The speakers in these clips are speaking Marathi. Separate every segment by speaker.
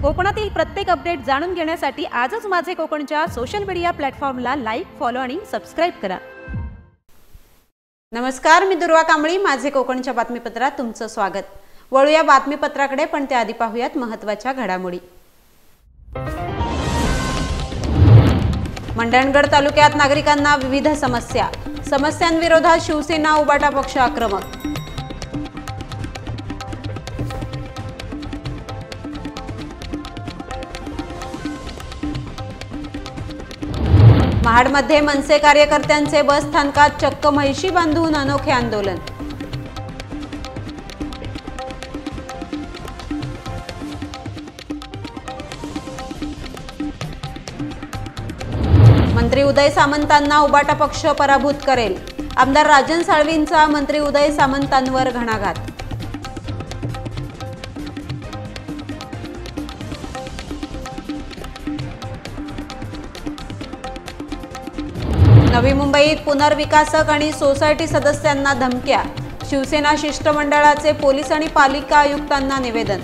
Speaker 1: कोकणातील प्रत्येक अपडेट जाणून घेण्यासाठी आजच माझे कोकणच्या सोशल मीडिया प्लॅटफॉर्मला लाईक, फॉलो आणि सबस्क्राइब करा।
Speaker 2: नमस्कार, मी दुर्वा कांबळी। माझे कोकणच्या बातमीपत्रात तुमचं स्वागत। वळूया बातमीपत्राकडे, पण त्याआधी पाहूयात महत्त्वाच्या घडामोडी। मंडणगड तालुक्यात नागरिकांना विविध समस्यांविरोधात शिवसेना उबाटा पक्ष आक्रमक। महाडमध्ये मनसे कार्यकर्त्यांचे बस स्थानकात चक्क म्हैशी बांधून अनोखे आंदोलन। मंत्री उदय सामंतांना उबाटा पक्ष पराभूत करेल। आमदार राजन साळवींचा मंत्री उदय सामंतांवर घणाघात। नवी मुंबईत पुनर्विकासक आणि सोसायटी सदस्यांना धमक्या। शिवसेना शिष्टमंडळाचे पोलीस आणि पालिका आयुक्तांना निवेदन।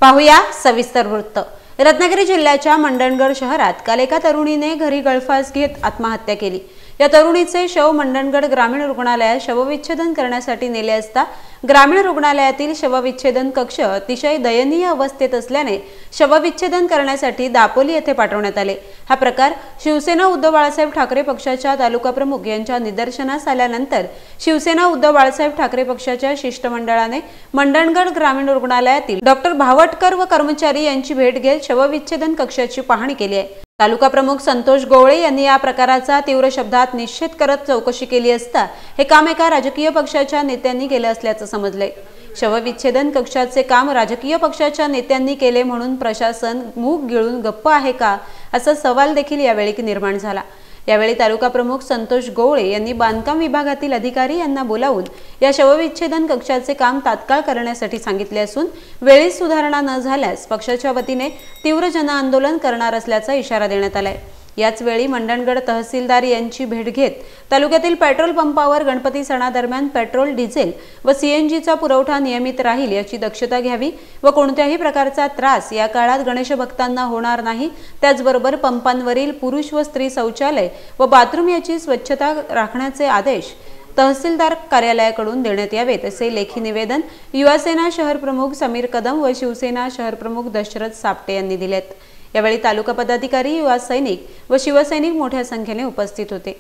Speaker 2: पाहूया सविस्तर वृत्त। रत्नागिरी जिल्ह्याच्या मंडणगड शहरात काल एका तरुणीने घरी गळफास घेत आत्महत्या केली। या तरुणीचे शव मंडणगड ग्रामीण रुग्णालयात शवविच्छेदन करण्यासाठी नेले असता ग्रामीण रुग्णालयातील शवविच्छेदन कक्ष अतिशय दयनीय अवस्थेत असल्याने शवविच्छेदन करण्यासाठी दापोली येथे पाठवण्यात आले। हा प्रकार शिवसेना उद्धव बाळासाहेब ठाकरे पक्षाच्या तालुका प्रमुख यांच्या निदर्शनास आल्यानंतर शिवसेना उद्धव बाळासाहेब ठाकरे पक्षाच्या शिष्टमंडळाने मंडणगड ग्रामीण रुग्णालयातील डॉक्टर भावटकर व कर्मचारी यांची भेट घेत शवविच्छेदन कक्षाची पाहणी केली आहे। तालुका प्रमुख संतोष गोवळे यांनी या प्रकाराचा तीव्र शब्दात निषेध करत चौकशी केली असता हे काम एका राजकीय पक्षाच्या नेत्यांनी केले असल्याचं समजले। शवविच्छेदन कक्षाचे काम राजकीय पक्षाच्या नेत्यांनी केले म्हणून प्रशासन मूग गिळून गप्प आहे का, असा सवाल देखील यावेळी निर्माण झाला। यावेळी तालुका प्रमुख संतोष गोवळे यांनी बांधकाम विभागातील अधिकारी यांना बोलावून या शवविच्छेदन कक्षाचे काम तात्काळ करण्यासाठी सांगितले असून वेळीत सुधारणा न झाल्यास पक्षाच्या वतीने तीव्र जनआंदोलन करणार असल्याचा इशारा देण्यात आलाय। याच वेळी मंडणगड तहसीलदार यांची भेट घेत तालुक्यातील पेट्रोल पंपावर गणपती सणादरम्यान पेट्रोल, डिझेल व सीएनजीचा पुरवठा नियमित राहील याची दक्षता घ्यावी व कोणत्याही प्रकारचा त्रास या काळात गणेश भक्तांना होणार नाही। त्याचबरोबर पंपांवरील पुरुष व स्त्री शौचालय व बाथरूम याची स्वच्छता राखण्याचे आदेश तहसीलदार कार्यालयाकडून देण्यात यावेत, असे लेखी निवेदन युवासेना शहर प्रमुख समीर कदम व शिवसेना शहर प्रमुख दशरथ सापटे यांनी दिलेत। यावेळी तालुका पदाधिकारी, युवा सैनिक व शिवसैनिक मोठ्या संख्येने उपस्थित होते।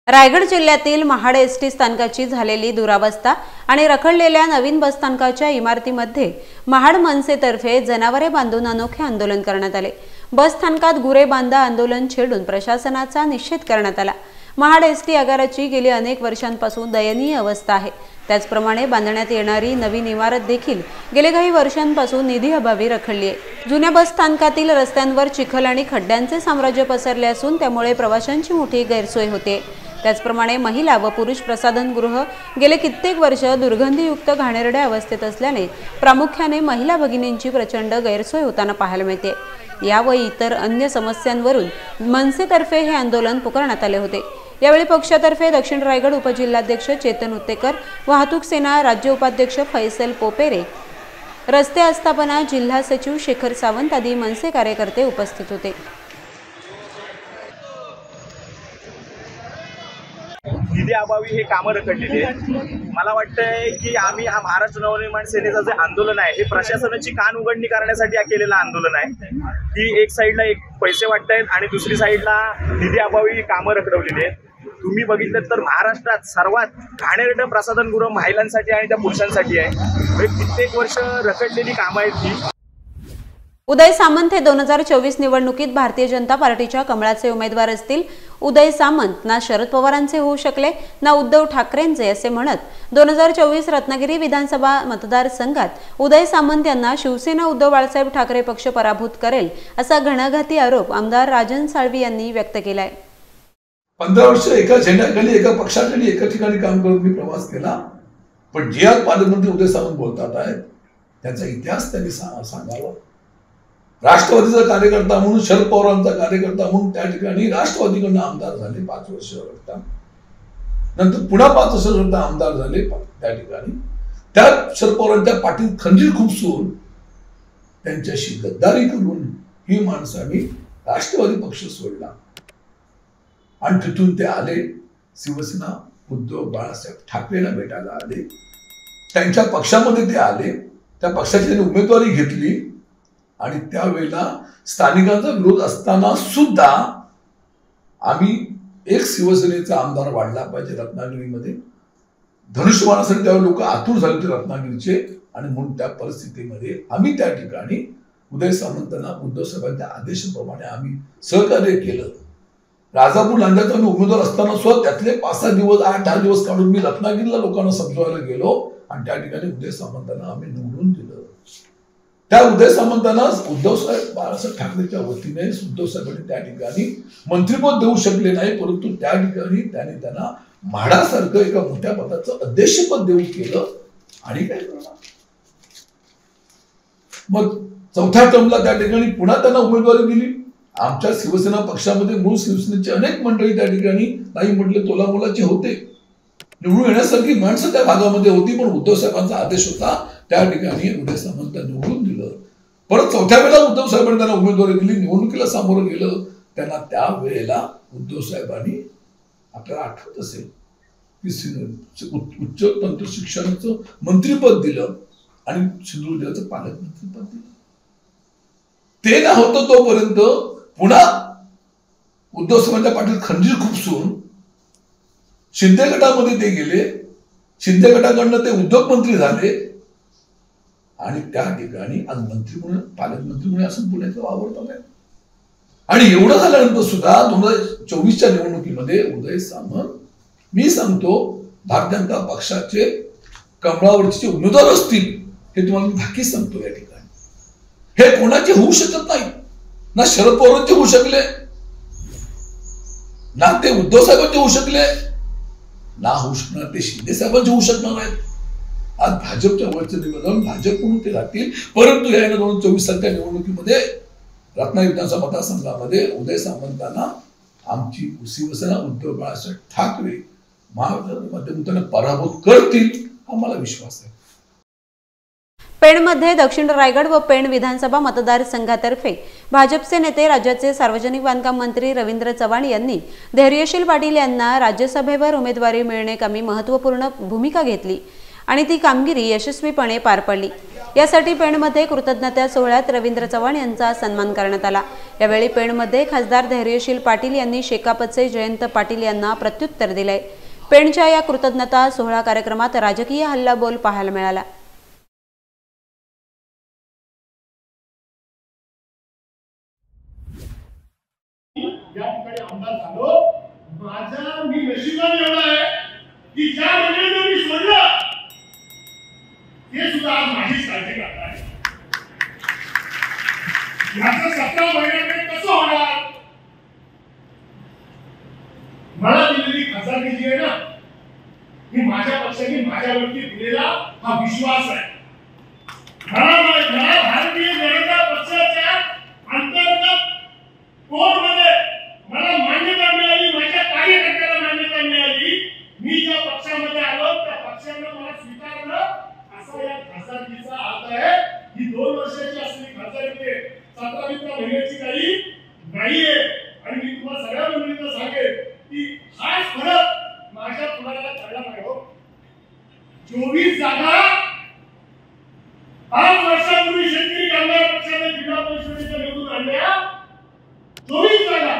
Speaker 2: रायगड जिल्ह्यातील महाड एसटी स्थानकाची झालेली दुरावस्था आणि रखडलेल्या नवीन बसस्थानकाच्या इमारतीमध्ये महाड मनसेतर्फे जनावरे बांधून अनोखे आंदोलन करण्यात आले। बसस्थानकात गुरे बांधा आंदोलन छेडून प्रशासनाचा निषेध करण्यात आला। महाड एसटी आगाराची गेली अनेक वर्षांपासून दयनीय अवस्था आहे। त्याचप्रमाणे बांधण्यात येणारी नवीन इमारत देखील गेले काही वर्षांपासून निधी अभावी रखडली आहे। जुन्या बस स्थानकातील रस्त्यांवर चिखल आणि खड्ड्यांचे साम्राज्य पसरले असून त्यामुळे प्रवाशांची मोठी गैरसोय होते। त्याचप्रमाणे महिला व पुरुष प्रसाधनगृह गेले कित्येक वर्ष दुर्गंधीयुक्त घाणेरड्या अवस्थेत असल्याने प्रामुख्याने महिला भगिनींची प्रचंड गैरसोय होताना पाहायला मिळते। या व इतर अन्य समस्यांवरून मनसेतर्फे हे आंदोलन पुकारण्यात आले होते। यावेळी पक्षातर्फे दक्षिण रायगड उपजिल्हाध्यक्ष चेतन उत्तेकर, वाहतूक सेना राज्य उपाध्यक्ष फैसल पोपेरे, रस्ते आस्थापना जिल्हा सचिव शेखर सावंत आदी मनसे कार्यकर्ते उपस्थित होते।
Speaker 3: निधी अभावी हे कामं रखडलेली आहेत। मला वाटतंय की आम्ही हा महाराष्ट्र नवनिर्माण सेनेचं जे आंदोलन आहे हे प्रशासनाची कान उघडणी करण्यासाठी केलेलं आंदोलन आहे। की एक साईडला एक पैसे वाटतायत आणि दुसरी साईडला निधी अभावी कामं रखडवलेली आहेत। तुम्ही बघितलं तर महाराष्ट्रात सर्वात घाणेरडं प्रसाधनगृह महिलांसाठी आणि त्या पुरुषांसाठी आहे। कित्येक वर्ष रखडलेली कामं आहेत ही।
Speaker 2: उदय सामंत हे 2024 निवडणुकीत भारतीय जनता पार्टीच्या कमळाचे उमेदवार असतील। उदय सामंत ना शरद पवारांचे होऊ शकले ना उद्धव ठाकरेंचे, असे म्हणत 2024 रत्नागिरी विधानसभा मतदारसंघात उदय सामंत यांना शिवसेना उद्धव बाळासाहेब ठाकरे पक्ष पराभूत करेल असा घणाघाती आरोप आमदार राजन साळवी यांनी व्यक्त केलाय।
Speaker 4: 15 वर्ष एका झेंड्याखाली एका पक्षाखाली एका ठिकाणी काम करत मी प्रवास केला, पण जे आज पालकमंत्री उदय सामंत बोलतात आहेत त्याचा इतिहास त्यांनी सांगावा. राष्ट्रवादीचा कार्यकर्ता म्हणून, शरद पवारांचा कार्यकर्ता म्हणून त्या ठिकाणी राष्ट्रवादीकडनं आमदार झाले 5 वर्ष करता, नंतर पुन्हा 5 वर्ष करता आमदार झाले त्या ठिकाणी. त्या शरद पवारांच्या पाठीत खंजीर खुपसून त्यांच्याशी गद्दारी करून ही माणसांनी राष्ट्रवादी पक्ष सोडला आणि तिथून ते आले शिवसेना उद्धव बाळासाहेब ठाकरेंना भेटायला आले. त्यांच्या पक्षामध्ये ते आले, त्या पक्षाची त्यांनी उमेदवारी घेतली आणि त्यावेळेला स्थानिकांचा विरोध असताना सुद्धा आम्ही एक शिवसेनेचा आमदार वाढला पाहिजे रत्नागिरीमध्ये, धनुष्यबाणासाठी त्यावेळी लोक आतुर झाले होते रत्नागिरीचे, आणि म्हणून त्या परिस्थितीमध्ये आम्ही त्या ठिकाणी उदय सामंतांना उद्धव साहेबांच्या आदेशाप्रमाणे आम्ही सहकार्य केलं. राजापूर लांजाचा मी उमेदवार असताना सुद्धा त्यातले 5-6 दिवस 8-10 दिवस काढून मी रत्नागिरीला लोकांना समजवायला गेलो आणि त्या ठिकाणी उदय सामंतांना आम्ही निवडून दिलं. त्या उदय सामंतांना उद्धव साहेब बाळासाहेब ठाकरेच्या वतीने उद्धव साहेबांनी त्या ठिकाणी मंत्रिपद देऊ शकले नाही, परंतु त्या ठिकाणी त्यांनी त्यांना म्हाडासारखं एका मोठ्या पदाचं अध्यक्षपद देऊ केलं. आणि काय करणार, मग 4थ्या टर्मला त्या ठिकाणी पुन्हा त्यांना उमेदवारी दिली. आमच्या शिवसेना पक्षामध्ये मूळ शिवसेनेची अनेक मंडळी त्या ठिकाणी नाही म्हटले तोलामोलाचे होते, निवडून येण्यासारखी माणसं त्या भागामध्ये होती, पण उद्धव साहेबांचा आदेश होता, त्या ठिकाणी उदय सामंत निवडून दिलं. परत 4थ्या वेळेला उद्धव साहेबांनी त्यांना उमेदवारी दिली, निवडणुकीला सामोरं गेलं. त्यांना त्या वेळेला उद्धव साहेबांनी, आपल्याला आठवत असेल, उच्च तंत्र शिक्षणाचं मंत्रीपद दिलं आणि सिंधुदुर्ग जिल्ह्याचं पालकमंत्रीपद दिलं. ते न होतं तोपर्यंत पुन्हा उद्धव साहेबांच्या पाठीत खंजीर खुपसून शिंदे गटामध्ये ते गेले, शिंदे गटाकडनं ते उद्योगमंत्री झाले आणि त्या ठिकाणी आज मंत्री म्हणून, पालकमंत्री म्हणून असं पुण्याचं वावरतात आहे. आणि एवढं झाल्यानंतर सुद्धा 2024च्या निवडणुकीमध्ये उदय सामंत, मी सांगतो, भारतीय जनता पक्षाचे कमळावरचे उमेदवार असतील हे तुम्हाला मी धाकी सांगतो या ठिकाणी, हे कोणाचे होऊ शकत नाही. ना शरद पवारांचे होऊ शकले, ना ते उद्धव साहेबांचे होऊ शकले, ना होऊ शकणार ते शिंदे साहेबांचे होऊ शकणार आहेत. आज भाजपच्या वरचे निवेदन भाजप म्हणून ते राहतील, परंतु या 2024 सालच्या निवडणुकीमध्ये रत्नागिरी विधानसभा मतदारसंघामध्ये उदय सामंतांना आमची शिवसेना उद्धव बाळासाहेब ठाकरे महाराष्ट्रामध्ये पराभूत करतील, आम्हाला विश्वास आहे.
Speaker 2: पेणमध्ये दक्षिण रायगड व पेण विधानसभा मतदारसंघातर्फे भाजपचे नेते, राज्याचे सार्वजनिक बांधकाम मंत्री रवींद्र चव्हाण यांनी धैर्यशील पाटील यांना राज्यसभेवर उमेदवारी मिळण्याकामी महत्त्वपूर्ण भूमिका घेतली आणि ती कामगिरी यशस्वीपणे पार पडली. यासाठी पेणमध्ये कृतज्ञता सोहळ्यात रवींद्र चव्हाण यांचा सन्मान करण्यात आला. यावेळी पेणमध्ये खासदार धैर्यशील पाटील यांनी शेकापचे जयंत पाटील यांना प्रत्युत्तर दिले. पेणच्या या कृतज्ञता सोहळा कार्यक्रमात राजकीय हल्लाबोल पाहायला मिळाला.
Speaker 5: या ठिकाणी आमदार झालो, माझा मी नशिबाने एवढा आहे की ज्या मंडळींना मी सोडलं ते सुद्धा आज माझीच काळजी करतात. याचं 17 महिन्याकडे कसं होणार? मला दिलेली खासदारकी जी आहे ना, ही माझ्या पक्षाने माझ्यावरती दिलेला हा विश्वास आहे. मला भारतीय जनता पक्षाच्या अंतर्गत कोर्टमध्ये मला मान्यता मिळाली, माझ्या कार्यकर्त्याला मान्यता मिळाली. मी ज्या पक्षामध्ये आलो त्या पक्षानं मला स्वीकारलं, असा या खासदारकीचा अर्थ आहे. ही 2 वर्षाची असलेली खासदारकी 17 महिन्याची काही नाहीये. आणि मी तुम्हाला सगळ्या मंडळींना सांगेन की हाच फरक माझ्या पुढाऱ्याला कळला नाही हो. 24 जागा 5 वर्षापूर्वी शेतकरी कामगार पक्षाने जिल्हा परिषदेच्या निवडून आणल्या, 24 जागा,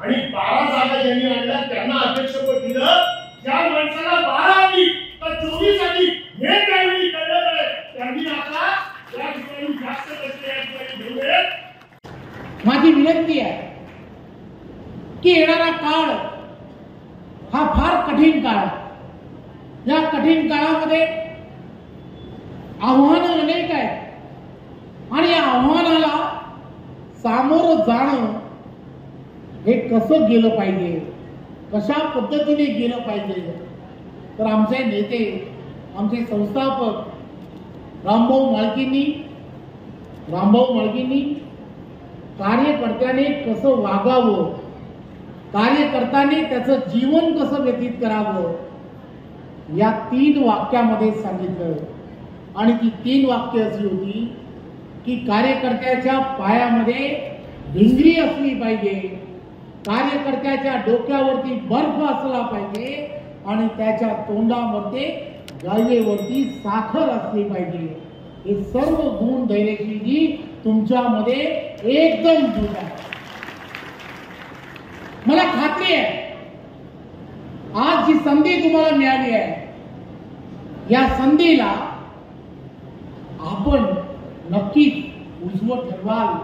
Speaker 5: आणि 12 जागा ज्यांनी आणल्या त्यांना अध्यक्षपद दिलं. ज्या माणसाला 12 आली तर 24 आली हे त्यावेळी कळलं नाही. त्यांनी आता या ठिकाणी जास्त कष्ट या ठिकाणी घेऊन.
Speaker 6: माझी विनंती आहे की येणारा काळ हा फार कठीण काळ. या कठीण काळामध्ये आव्हानं अनेक आहेत आणि या आव्हानाला सामोरं जाणं हे कसं गेलं पाहिजे, कशा पद्धतीने गेलं पाहिजे, तर आमचे नेते आमचे संस्थापक रामभाऊ मालकींनी कार्यकर्त्याने कसं वागावं, कार्यकर्त्याने त्याचं जीवन कसं व्यतीत करावं, या 3 वाक्यामध्ये सांगितलं. आणि ती 3 वाक्य अशी होती की कार्यकर्त्याच्या पायामध्ये भिंगरी असली पाहिजे, कार्यकर्त्याच्या डोक्यावरती बर्फ असला पाहिजे आणि त्याच्या तोंडामध्ये गायेवरती साखर असली पाहिजे. हे सर्व गुण धैर्यशीलजी तुमच्यामध्ये एकदम जुळत आहे. मला खात्री आहे आज जी संधी तुम्हाला मिळाली आहे, या संधीला आपण नक्कीच उजवं ठरवाल.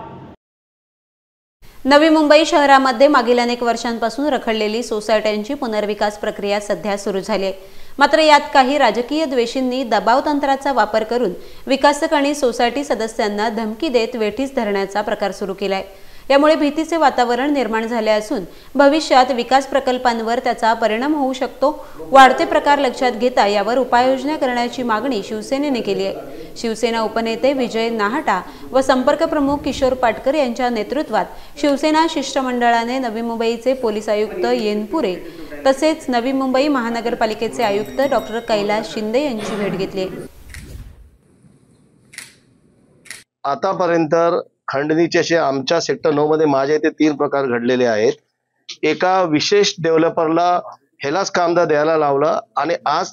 Speaker 2: नवी मुंबई शहरामध्ये मागील अनेक वर्षांपासून रखडलेली सोसायट्यांची पुनर्विकास प्रक्रिया सध्या सुरू झाली आहे. मात्र यात काही राजकीय द्वेषींनी दबाव तंत्राचा वापर करून विकासक आणि सोसायटी सदस्यांना धमकी देत वेठीस धरण्याचा प्रकार सुरू केलाय. यामुळे भीतीचे वातावरण निर्माण झाले असून भविष्यात विकास प्रकल्पांवर त्याचा परिणाम होऊ शकतो. वाढते प्रकार लक्षात घेता यावर उपाययोजना करण्याची मागणी शिवसेनेने केली आहे. शिवसेना उपनेते विजय नाहटा व संपर्क प्रमुख किशोर पाटकर यांच्या नेतृत्वात शिवसेना शिष्टमंडळाने नवी मुंबईचे पोलीस आयुक्त येनपुरे तसेच नवी मुंबई महानगरपालिकेचे आयुक्त डॉक्टर कैलास शिंदे यांची भेट घेतली.
Speaker 7: आतापर्यंत खंडणीचे असे आमच्या सेक्टर 9 मध्ये माझ्या इथे 3 प्रकार घडलेले आहेत. एका विशेष डेव्हलपरला ह्यालाच कामदा द्यायला लावलं आणि आज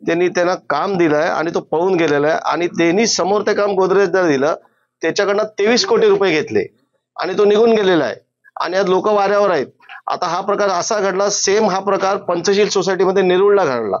Speaker 7: त्यांना काम दिलंय आणि तो पळून गेलेला आहे आणि त्यांनी समोर ते काम गोदरेजला दिलं, त्याच्याकडनं 23 कोटी रुपये घेतले आणि तो निघून गेलेला आहे आणि आज लोक वाऱ्यावर आहेत. आता हा प्रकार असा घडला, सेम हा प्रकार पंचशील सोसायटीमध्ये नेरूळला घडला.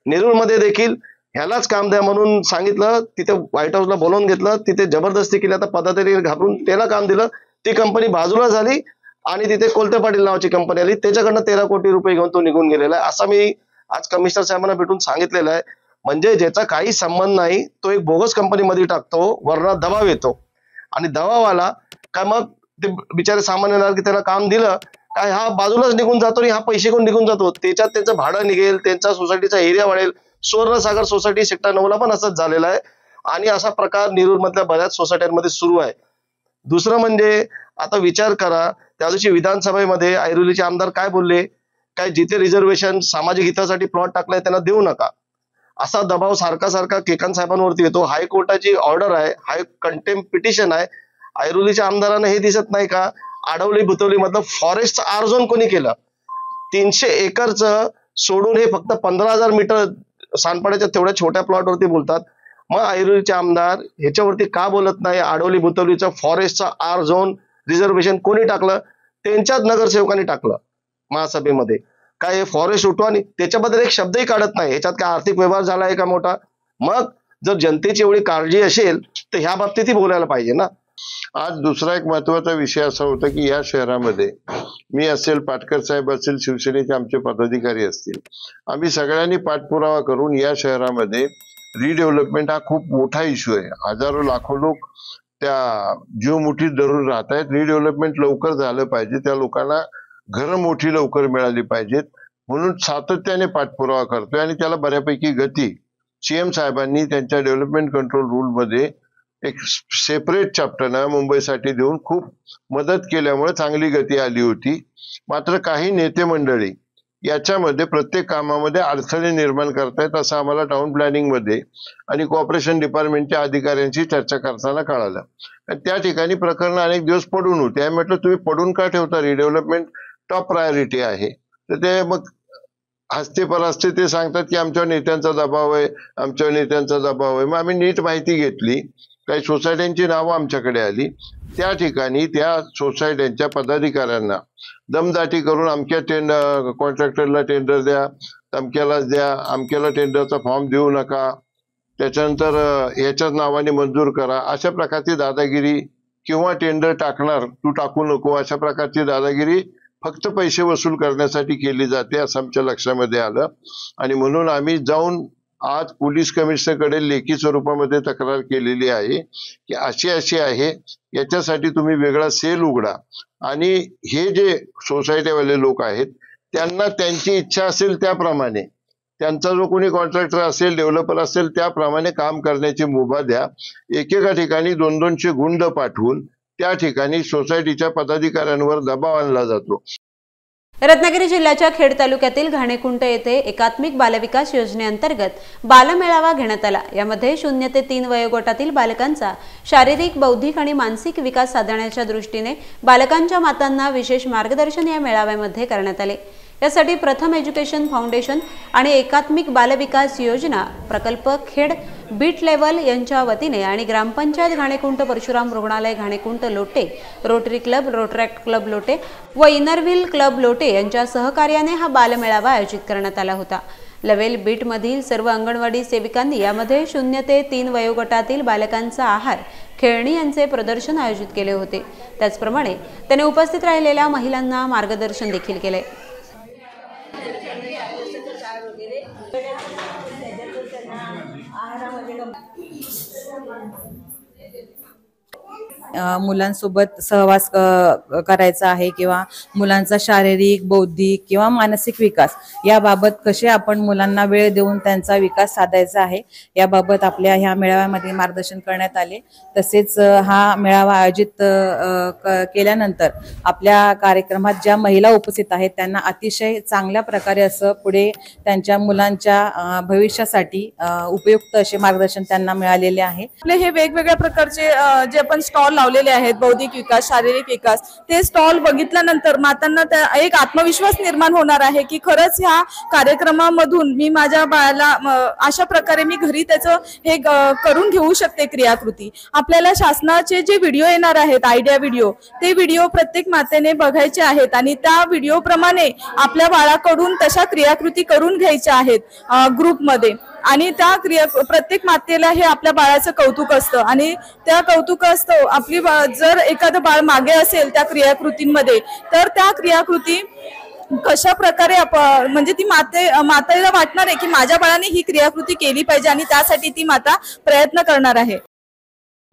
Speaker 7: नेरूळमध्ये देखील ह्यालाच काम द्या म्हणून सांगितलं, तिथे व्हाईट हाऊसला बोलावून घेतलं, तिथे जबरदस्ती केली. आता पदाधिकारी घाबरून त्याला काम दिलं, ती कंपनी बाजूला झाली आणि तिथे कोलते पाटील नावाची कंपनी आली, त्याच्याकडनं 13 कोटी रुपये घेऊन तो निघून गेलेला आहे. असं मी आज कमिशनर साहेबांना भेटून सांगितलेलं आहे. म्हणजे ज्याचा काही संबंध नाही तो एक बोगस कंपनीमध्ये टाकतो, वरना दबाव येतो आणि दबावाला काय मग ते बिचारे सामान्य नागरिक त्याला काम दिलं काय हा बाजूलाच निघून जातो आणि हा पैसे घेऊन निघून जातो. त्याच्यात त्यांचं भाडं निघेल, त्यांचा सोसायटीचा एरिया वाढेल. सुवर्णसागर सोसायटी सेक्टर 9 ला पण असंच झालेलं आहे आणि असा प्रकार नेरूळ मधल्या बऱ्याच सोसायट्यांमध्ये सुरू आहे. दुसरं म्हणजे आता विचार करा, त्या दिवशी विधानसभेमध्ये ऐरोलीचे आमदार काय बोलले, काय जिथे रिझर्वेशन सामाजिक हितासाठी प्लॉट टाकलाय त्यांना देऊ नका, असा दबाव सारखा केकांत साहेबांवरती येतो. हायकोर्टाची ऑर्डर आहे, हाय कंटेम्प्ट पिटिशन आहे. ऐरोलीच्या आमदारांना हे दिसत नाही का, आडवली बुतवली मधलं फॉरेस्ट आर झोन कोणी केलं, 300 एकरचं सोडून हे फक्त 15,000 मीटर सानपाड्याच्या तेवढ्या छोट्या प्लॉटवरती बोलतात. मग ऐरोलीचे आमदार ह्याच्यावरती का बोलत नाही? आडवली बुतवलीचं फॉरेस्टचा आर झोन रिझर्वेशन कोणी टाकलं? त्यांच्याच नगरसेवकांनी टाकलं महासभेमध्ये. काय हे फॉरेस्ट उठवा आणि त्याच्याबद्दल एक शब्दही काढत नाही. ह्याच्यात काय आर्थिक व्यवहार झाला आहे का मोठा? मग जर जनतेची एवढी काळजी असेल तर ह्या बाबतीतही बोलायला पाहिजे ना.
Speaker 8: आज दुसरा एक महत्वाचा विषय असा होता की या शहरामध्ये मी असेल, पाटकर साहेब असेल, शिवसेनेचे आमचे पदाधिकारी असतील, आम्ही सगळ्यांनी पाठपुरावा करून या शहरामध्ये रिडेव्हलपमेंट हा खूप मोठा इश्यू आहे. हजारो लाखो लोक त्या जीव मुठीत धरून राहत आहेत. रिडेव्हलपमेंट लवकर झालं पाहिजे, त्या लोकांना घरं मोठी लवकर मिळाली पाहिजेत म्हणून सातत्याने पाठपुरावा करतोय आणि त्याला बऱ्यापैकी गती सीएम साहेबांनी त्यांच्या डेव्हलपमेंट कंट्रोल रूल मध्ये एक सेपरेट चॅप्टर मुंबईसाठी देऊन खूप मदत केल्यामुळे चांगली गती आली होती. मात्र काही नेते मंडळी याच्यामध्ये प्रत्येक कामामध्ये अडथळे निर्माण करतायत असं आम्हाला टाउन प्लॅनिंग मध्ये आणि कॉर्पोरेशन डिपार्टमेंटच्या अधिकाऱ्यांशी चर्चा करताना कळालं. त्या ठिकाणी प्रकरण अनेक दिवस पडून होते. आम्ही म्हटलं तुम्ही पडून का ठेवता, रिडेव्हलपमेंट टॉप प्रायोरिटी आहे. तर ते मग हस्ते परस्ते ते सांगतात की आमच्या नेत्यांचा दबाव आहे, आमच्या नेत्यांचा दबाव आहे. मग आम्ही नीट माहिती घेतली, काही सोसायट्यांची नावं आमच्याकडे आली. त्या ठिकाणी त्या सोसायट्यांच्या पदाधिकाऱ्यांना दमदाटी करून अमक्या कॉन्ट्रॅक्टरला टेंडर द्या, तमक्यालाच द्या, अमक्याला टेंडरचा फॉर्म देऊ नका, त्याच्यानंतर याच्याच नावाने मंजूर करा, अशा प्रकारची दादागिरी किंवा टेंडर टाकणार तू टाकू नको अशा प्रकारची दादागिरी फक्त पैसे वसूल करण्यासाठी केली जाते असं आमच्या लक्षामध्ये आलं. आणि म्हणून आम्ही जाऊन आज पोलीस कमिशनरकडे लेखी स्वरूपामध्ये तक्रार केलेली आहे की अशी आहे, याच्यासाठी तुम्ही वेगळा सेल उघडा आणि हे जे सोसायटीवाले लोक आहेत त्यांना त्यांची इच्छा असेल त्याप्रमाणे त्यांचा जो कोणी कॉन्ट्रॅक्टर असेल, डेव्हलपर असेल, त्याप्रमाणे काम करण्याची मुभा द्या. एकेका ठिकाणी 200-200 गुंड पाठवून त्या ठिकाणी सोसायटीच्या पदाधिकाऱ्यांवर दबाव आणला जातो.
Speaker 2: रत्नागिरी जिल्ह्याच्या खेड तालुक्यातील घाणेकुंट येथे एकात्मिक बालविकास योजनेअंतर्गत बालमेळावा घेण्यात आला. यामध्ये 0 ते 3 वयोगटातील बालकांचा शारीरिक, बौद्धिक आणि मानसिक विकास साधण्याच्या दृष्टीने बालकांच्या मातांना विशेष मार्गदर्शन या मेळाव्यामध्ये करण्यात आले. यासाठी प्रथम एज्युकेशन फाउंडेशन आणि एकात्मिक बालविकास योजना प्रकल्प खेड बीट लेवल यांच्या वतीने आणि ग्रामपंचायत घाणेकुंट, परशुराम रुग्णालय Ghanekunt Lote, rotary club, rotaract club Lote व इनरव्हील क्लब लोटे यांच्या सहकार्याने हा बालमेळावा आयोजित करण्यात आला होता. लेव्हल बीट मधील सर्व अंगणवाडी सेविकांनी यामध्ये 0 ते 3 वयोगटातील बालकांचा आहार, खेळणी यांचे प्रदर्शन आयोजित केले होते. त्याचप्रमाणे त्याने उपस्थित राहिलेल्या महिलांना मार्गदर्शन देखील केले.
Speaker 9: मुलांसोबत सहवास करायचा आहे किंवा मुलांचा शारीरिक, बौद्धिक किंवा मानसिक विकास याबाबत कसे आपण मुलांना वेळ देऊन त्यांचा विकास साधायचा आहे याबाबत आपल्या ह्या मेळाव्यामध्ये मार्गदर्शन करण्यात आले. तसेच हा मेळावा आयोजित केल्यानंतर आपल्या कार्यक्रमात ज्या महिला उपस्थित आहेत त्यांना अतिशय चांगल्या प्रकारे असं पुढे त्यांच्या मुलांच्या भविष्यासाठी उपयुक्त असे मार्गदर्शन त्यांना मिळालेले आहे.
Speaker 10: आपले हे वेगवेगळ्या प्रकारचे जे आपण स्टॉल लावलेले आहेत, बौद्धिक विकास, शारीरिक विकास, ते स्टॉल बघितल्यानंतर मातांना एक आत्मविश्वास निर्माण होणार आहे की खरंच ह्या कार्यक्रमामधून मी माझ्या बाळाला अशा प्रकारे मी घरी त्याचं हे करून घेऊ शकते क्रियाकृती. आपल्याला शासनाचे जे व्हिडिओ येणार आहेत, आयडिया व्हिडिओ, ते व्हिडिओ प्रत्येक मातेने बघायचे आहेत आणि त्या व्हिडिओ प्रमाणे आपल्या बाळाकडून तशा क्रियाकृती करून घ्यायच्या आहेत ग्रुपमध्ये. आणि त्या प्रत्येक मातेला हे आपल्या बाळाचं कौतुक असतं आणि त्या कौतुक असतं आपली जर एखादं बाळ मागे असेल त्या क्रियाकृतींमध्ये तर त्या क्रियाकृती कशा प्रकारे म्हणजे ती मातेला वाटणार आहे की माझ्या बाळाने ही क्रियाकृती केली पाहिजे आणि त्यासाठी ती माता प्रयत्न करणार आहे.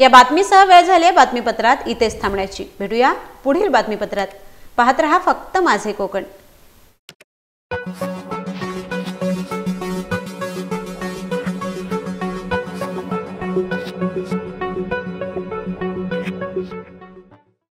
Speaker 2: या बातमीसह वेळ झाली बातमीपत्रात इथेच थांबण्याची. भेटूया पुढील बातमीपत्रात. पाहत रहा फक्त माझे कोकण.